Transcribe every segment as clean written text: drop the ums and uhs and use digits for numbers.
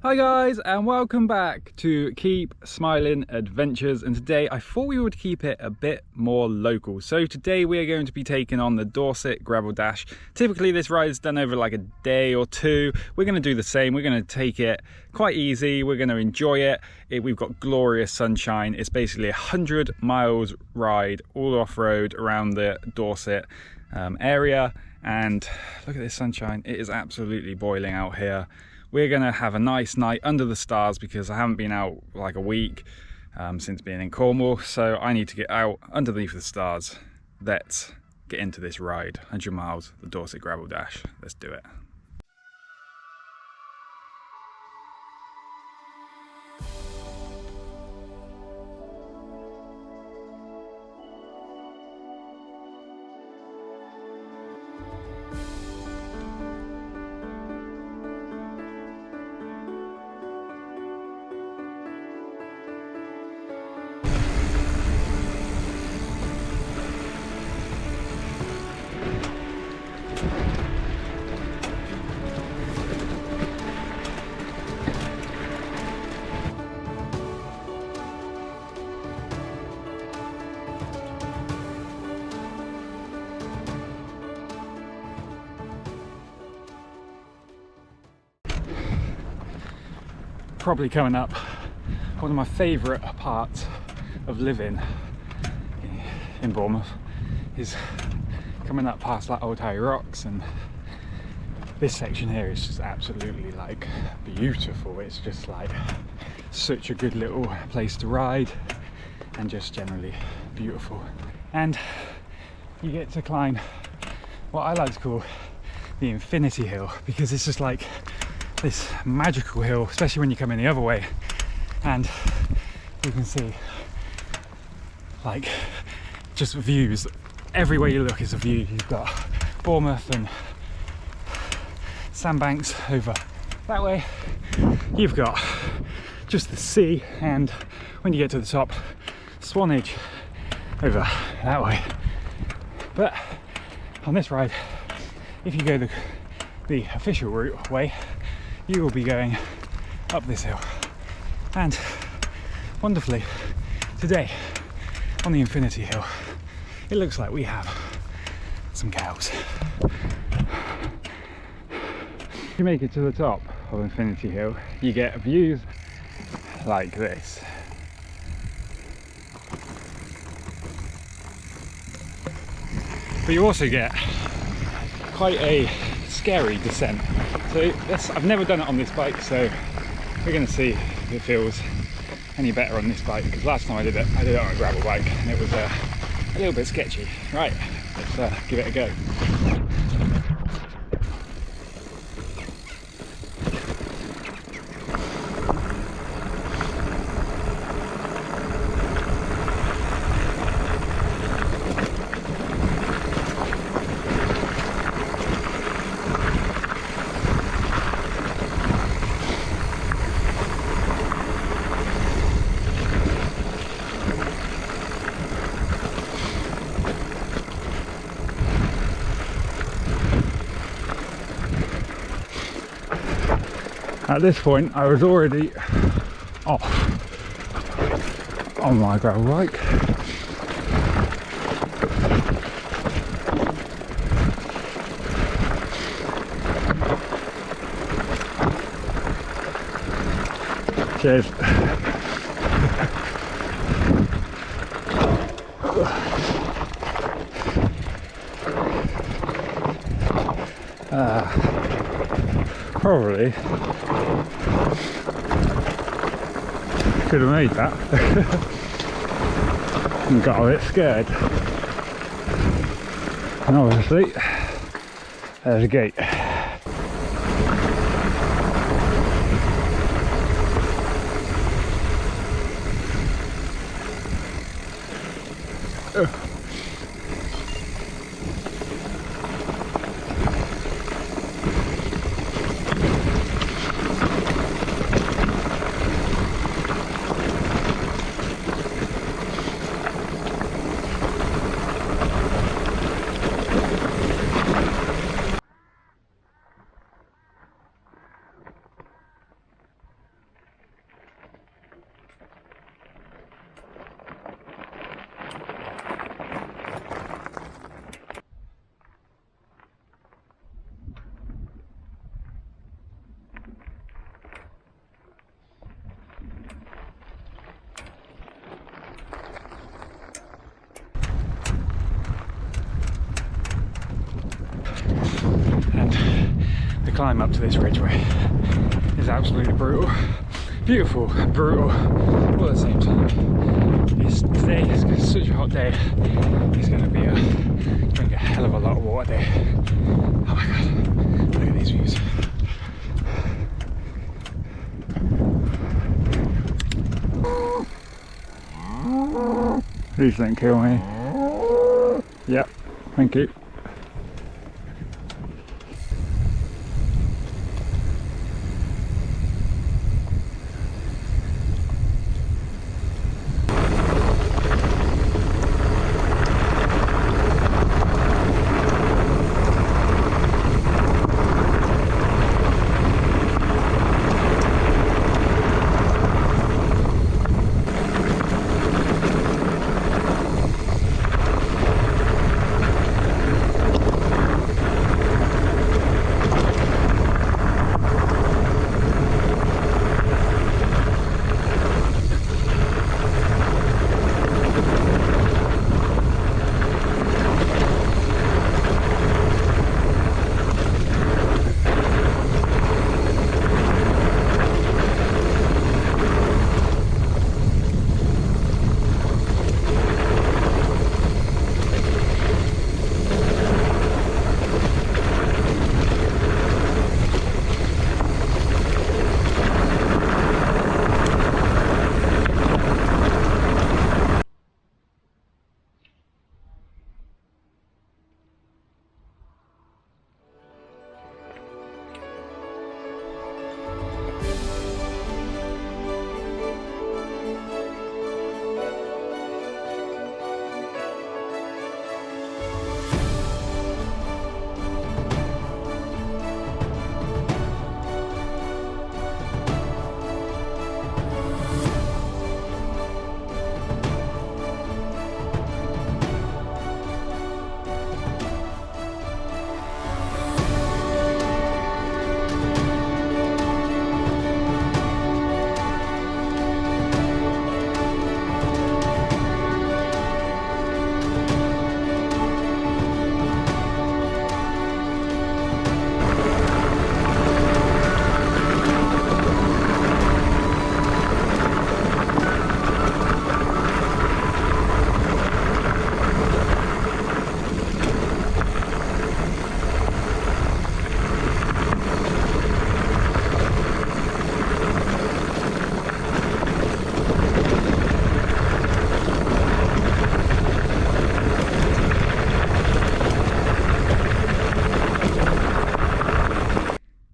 Hi guys, and welcome back to Keep Smiling Adventures. And today I thought we would keep it a bit more local. So today we are going to be taking on the Dorset Gravel Dash. Typically this ride is done over like a day or two. We're going to do the same. We're going to take it quite easy. We're going to enjoy it. We've got glorious sunshine. It's basically 100 miles ride all off-road around the Dorset area. And look at this sunshine. It is absolutely boiling out here. We're gonna have a nice night under the stars because I haven't been out like a week since being in Cornwall, so I need to get out underneath the stars. Let's get into this ride, 100 miles, the Dorset Gravel Dash. Let's do it. Probably coming up one of my favourite parts of living in Bournemouth is coming up past like Old Harry Rocks, and this section here is just absolutely like beautiful. It's just like such a good little place to ride and just generally beautiful. And you get to climb what I like to call the Infinity Hill, because it's just like this magical hill, especially when you come in the other way, and you can see like just views everywhere you look is a view. You've got Bournemouth and sandbanks over that way, you've got just the sea, and when you get to the top, Swanage over that way. But on this ride, if you go the official route way, you will be going up this hill. And wonderfully, today on the Infinity Hill, it looks like we have some cows. If you make it to the top of Infinity Hill, you get views like this. But you also get quite a scary descent. So I've never done it on this bike, so we're going to see if it feels any better on this bike, because last time I did it on a gravel bike and it was a little bit sketchy. Right, let's give it a go. At this point, I was already off on my gravel bike. Cheers. Probably could have made that and got a bit scared. And obviously there's a gate. climb up to this ridgeway is absolutely brutal. Beautiful, brutal, all at the same time. Today is such a hot day. It's going to be drink a hell of a lot of water day. Oh my god, look at these views. Please don't kill me. Yep, thank you.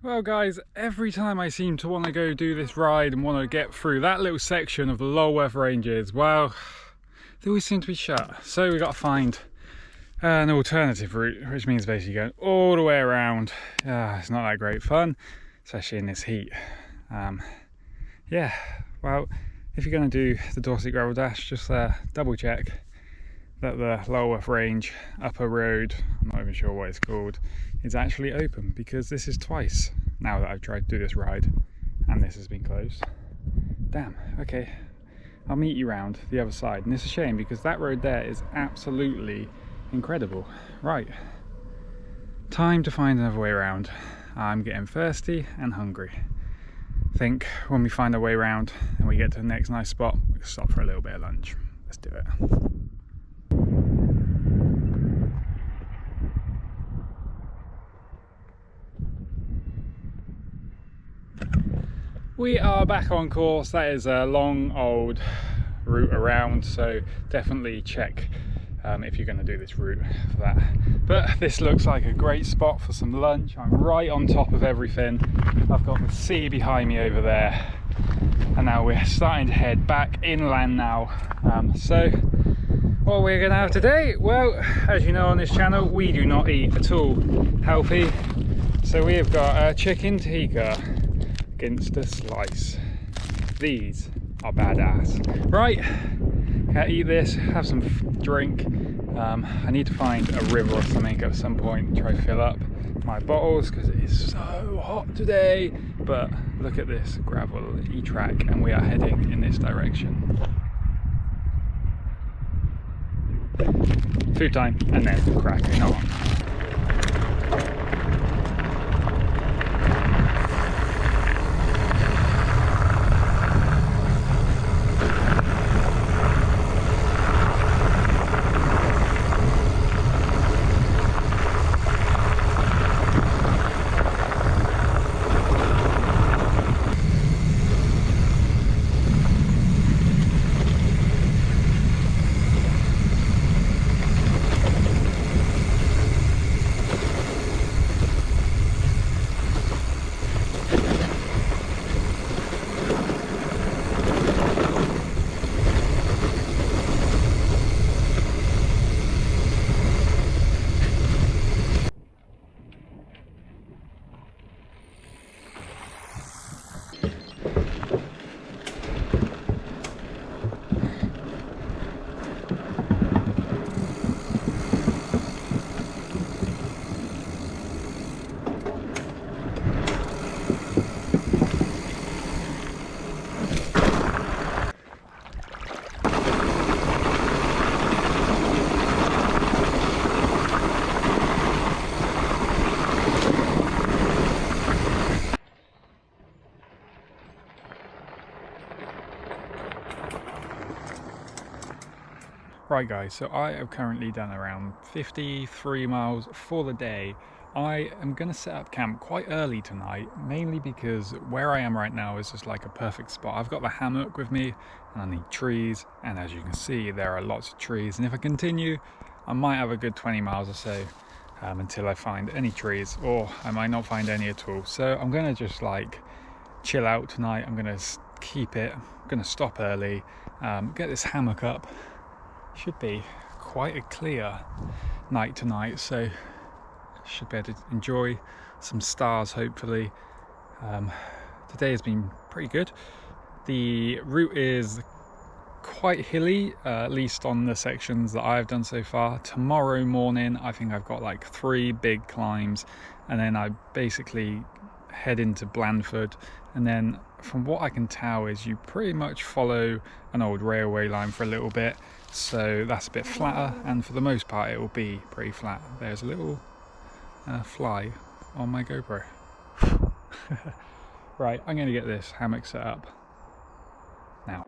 Well guys, every time I seem to want to go do this ride and want to get through that little section of the Lulworth Ranges, well, they always seem to be shut. So we've got to find an alternative route, which means basically going all the way around. It's not that great fun, especially in this heat. Yeah, well, if you're going to do the Dorset Gravel Dash, just double check that the Lulworth Range upper road, I'm not even sure what it's called, is actually open, because this is twice now that I've tried to do this ride and this has been closed. Damn, okay, I'll meet you round the other side. And it's a shame because that road there is absolutely incredible. Right, time to find another way around. I'm getting thirsty and hungry. I think when we find our way around and we get to the next nice spot, we'll stop for a little bit of lunch. Let's do it. We are back on course. That is a long old route around, so definitely check if you're going to do this route for that. But this looks like a great spot for some lunch. I'm right on top of everything. I've got the sea behind me over there, and now we're starting to head back inland now. So what we're going to have today, well, as you know on this channel, we do not eat at all healthy. So we have got a chicken tikka against a slice. These are badass. Right, gonna eat this, have some drink. I need to find a river or something at some point and try to fill up my bottles because it is so hot today. But look at this gravel-y track and we are heading in this direction. Food time and then cracking on. Right guys, so I have currently done around 53 miles for the day. I am going to set up camp quite early tonight, mainly because where I am right now is just like a perfect spot. I've got the hammock with me and I need trees, and as you can see there are lots of trees, and if I continue I might have a good 20 miles or so until I find any trees, or I might not find any at all. So I'm going to just like chill out tonight. I'm going to keep it, I'm going to stop early, get this hammock up. Should be quite a clear night tonight, so should be able to enjoy some stars hopefully. Today has been pretty good. The route is quite hilly, at least on the sections that I've done so far. Tomorrow morning I think I've got like 3 big climbs, and then I basically head into Blandford, and then from what I can tell is you pretty much follow an old railway line for a little bit, so that's a bit flatter, and for the most part it will be pretty flat. There's a little fly on my GoPro. Right, I'm going to get this hammock set up now.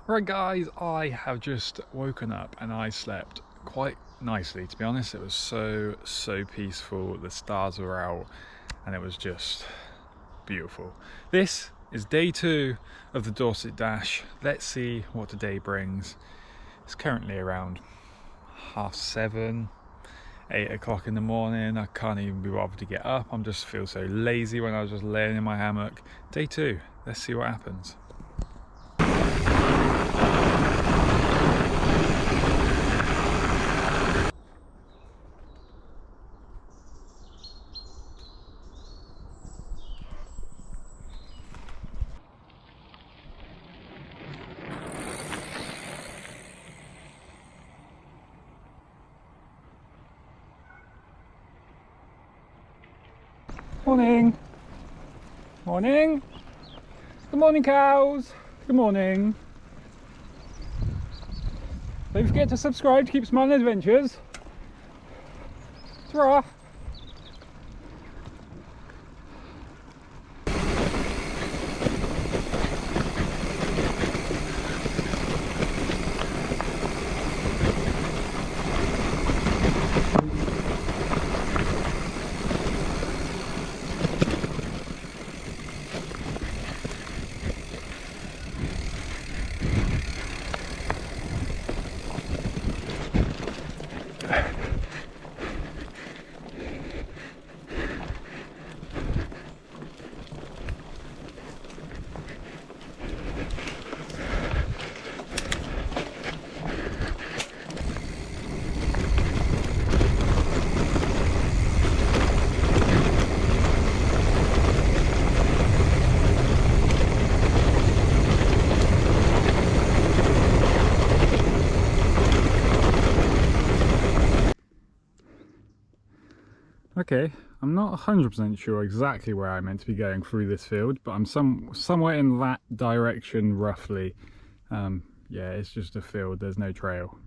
Right guys, I have just woken up and I slept quite nicely, to be honest. It was so peaceful, the stars were out and it was just beautiful. This is day 2 of the Dorset Dash. Let's see what today brings. It's currently around 7:30, 8 o'clock in the morning. I can't even be bothered to get up. I just feel so lazy when I was just laying in my hammock. Day 2, let's see what happens. Morning! Morning! Good morning, cows! Good morning! Don't forget to subscribe to Keep Smiling Adventures. Ta-ra! Okay, I'm not 100% sure exactly where I'm meant to be going through this field, but I'm somewhere in that direction roughly. Yeah, it's just a field, there's no trail.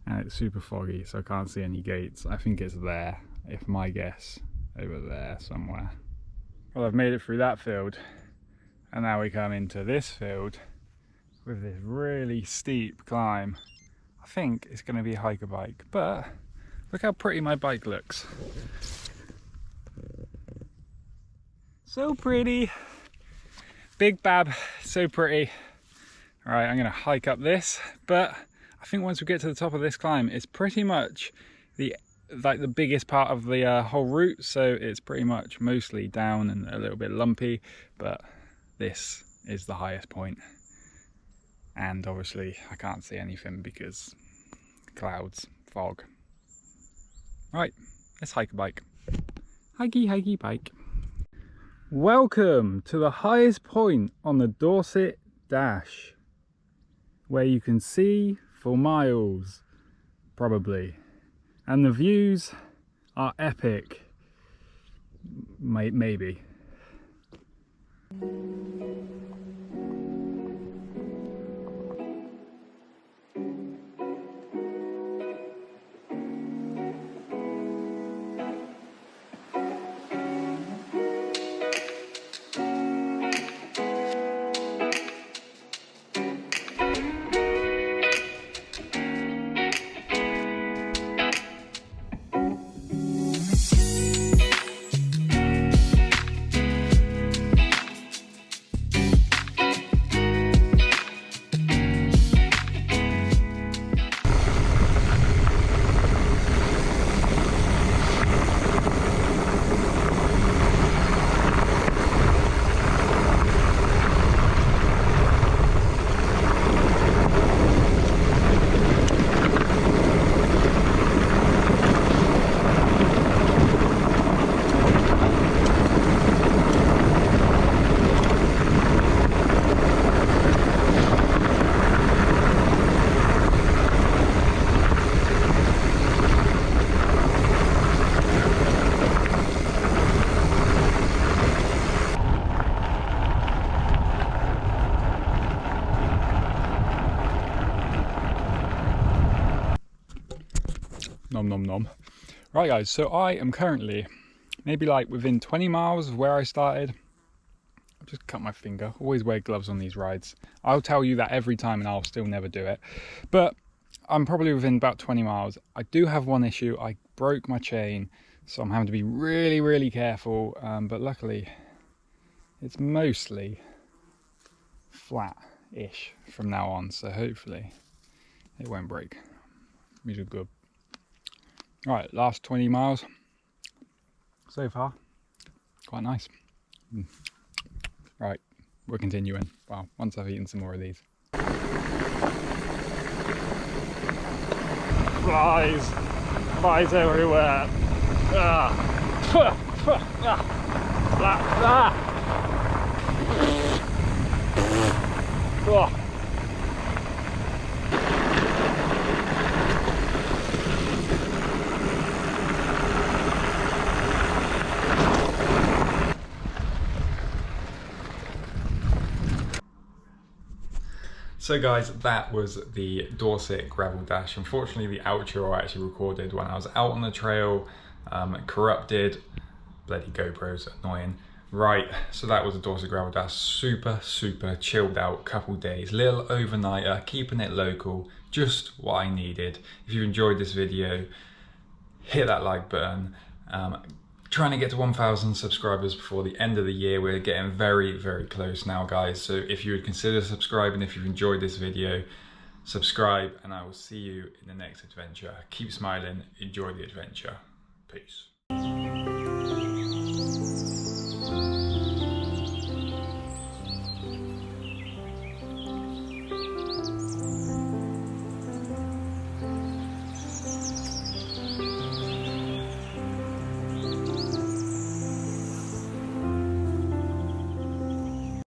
And it's super foggy, so I can't see any gates. I think it's there, if my guess, over there somewhere. Well, I've made it through that field, and now we come into this field with this really steep climb. I think it's going to be a hiker bike, but look how pretty my bike looks. So pretty. Big Bab, so pretty. All right, I'm gonna hike up this, but I think once we get to the top of this climb, it's pretty much the biggest part of the whole route. So it's pretty much mostly down and a little bit lumpy, but this is the highest point. And obviously I can't see anything because clouds, fog. Right, let's hike a bike. Hikey bike. Welcome to the highest point on the Dorset Dash, where you can see for miles, probably. And the views are epic. Maybe. nom nom nom. Right guys, so I am currently maybe like within 20 miles of where I started. I've just cut my finger. Always wear gloves on these rides. I'll tell you that every time and I'll still never do it. But I'm probably within about 20 miles. I do have one issue. I broke my chain, so I'm having to be really, really careful. But luckily, it's mostly flat-ish from now on. So hopefully it won't break. These are good. Right, last 20 miles so far. Quite nice. Right, we're continuing. Well, once I've eaten some more of these. Flies! Flies everywhere! Ah! Oh. So guys, that was the Dorset gravel dash. Unfortunately, the outro I actually recorded when I was out on the trail, corrupted. Bloody GoPro's annoying. Right, so that was the Dorset gravel dash. Super, super chilled out couple days. Little overnighter, keeping it local, just what I needed. If you enjoyed this video, hit that like button. Trying to get to 1,000 subscribers before the end of the year. We're getting very, very close now, guys. So if you would consider subscribing, if you've enjoyed this video, subscribe, and I will see you in the next adventure. Keep smiling, enjoy the adventure. Peace.